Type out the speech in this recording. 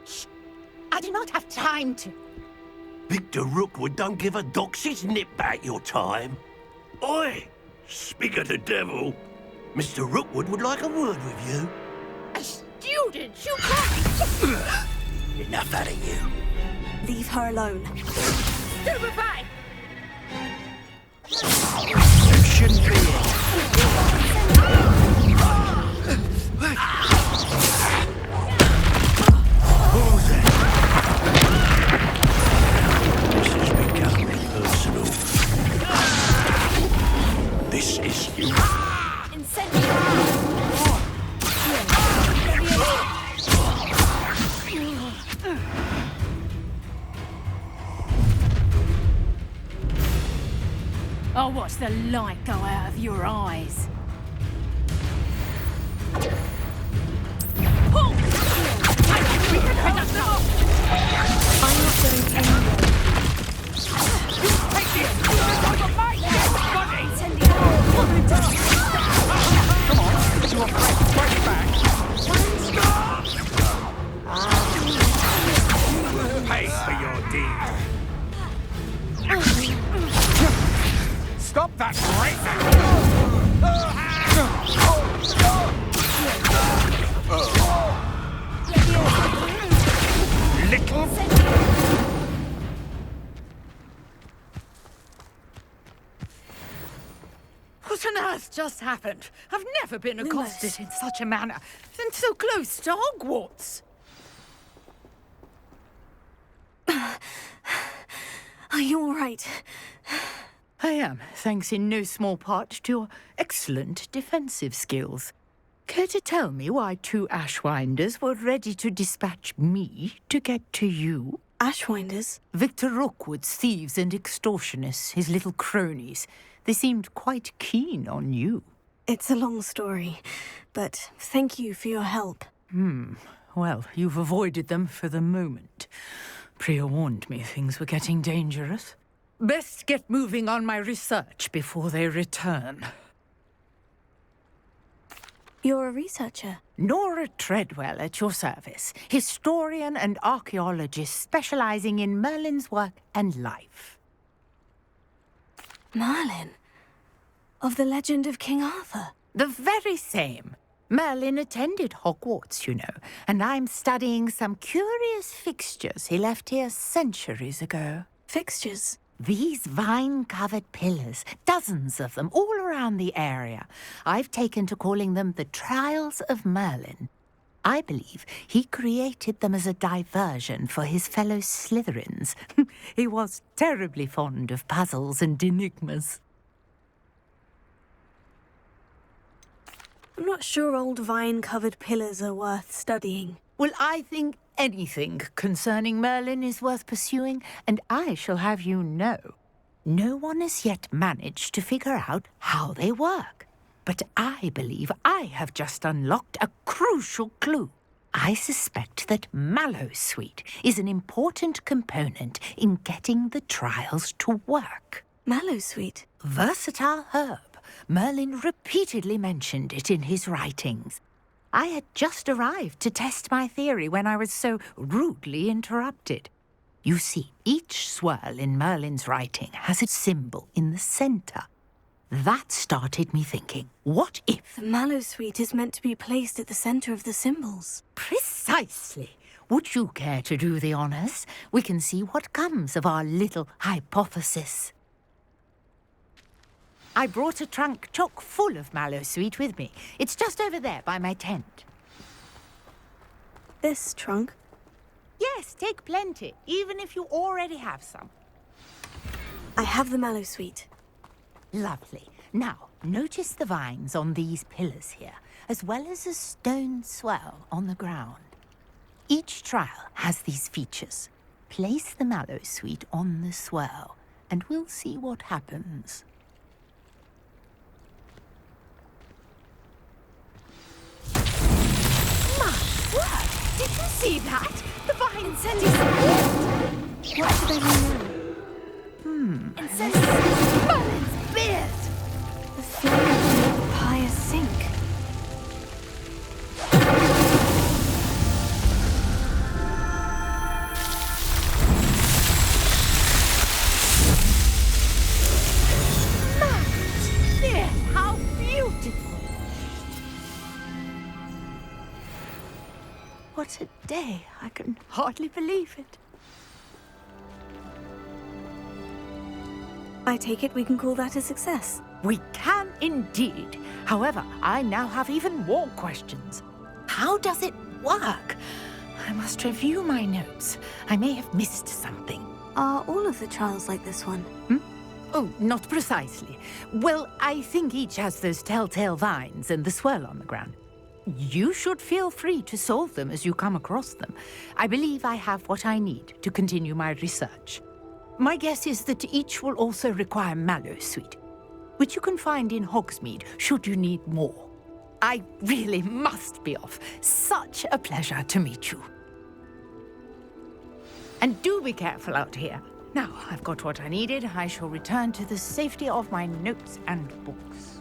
Shh! I do not have time to... Victor Rookwood don't give a doxy's nip back your time. Oi! Speak of the devil. Mr. Rookwood would like a word with you. A student, you can't... Enough out of you. Leave her alone. Stupefy! You shouldn't be here. Who's that? This is becoming personal. This is you. I'll watch the light go out of your eyes. Pull! I'm not going anywhere. Take the over my head, buddy! Come on, you are right back. Pay for your deed. Stop that racing! Little... What on earth just happened? I've never been accosted in such a manner, and so close to Hogwarts. Are you all right? I am, thanks in no small part to your excellent defensive skills. Care to tell me why two Ashwinders were ready to dispatch me to get to you? Ashwinders? Victor Rookwood's thieves and extortionists, his little cronies. They seemed quite keen on you. It's a long story, but thank you for your help. Well, you've avoided them for the moment. Priya warned me things were getting dangerous. Best get moving on my research before they return. You're a researcher? Nora Treadwell at your service, historian and archaeologist specializing in Merlin's work and life. Merlin? Of the legend of King Arthur? The very same. Merlin attended Hogwarts, you know, and I'm studying some curious fixtures he left here centuries ago. Fixtures? These vine-covered pillars, dozens of them, all around the area. I've taken to calling them the Trials of Merlin. I believe he created them as a diversion for his fellow Slytherins. He was terribly fond of puzzles and enigmas. I'm not sure old vine-covered pillars are worth studying. Well, I think anything concerning Merlin is worth pursuing, and I shall have you know, no one has yet managed to figure out how they work. But I believe I have just unlocked a crucial clue. I suspect that Mallowsweet is an important component in getting the trials to work. Mallowsweet? Versatile herb. Merlin repeatedly mentioned it in his writings. I had just arrived to test my theory when I was so rudely interrupted. You see, each swirl in Merlin's writing has a symbol in the centre. That started me thinking, what if... The Mallowsweet is meant to be placed at the centre of the symbols. Precisely. Would you care to do the honours? We can see what comes of our little hypothesis. I brought a trunk chock full of Mallowsweet with me. It's just over there by my tent. This trunk? Yes, take plenty, even if you already have some. I have the Mallowsweet. Lovely. Now, notice the vines on these pillars here, as well as a stone swell on the ground. Each trial has these features. Place the Mallowsweet on the swell, and we'll see what happens. Did you see that? The vine sent his... What do they mean now? Incendiary Merlin's beard! The flame made the pyre sink. what a day. I can hardly believe it. I take it we can call that a success. We can indeed. However, I now have even more questions. How does it work? I must review my notes. I may have missed something. Are all of the trials like this one? Oh, not precisely. Well, I think each has those telltale vines and the swirl on the ground. You should feel free to solve them as you come across them. I believe I have what I need to continue my research. My guess is that each will also require mallowsweet, which you can find in Hogsmeade should you need more. I really must be off. Such a pleasure to meet you. And do be careful out here. Now I've got what I needed. I shall return to the safety of my notes and books.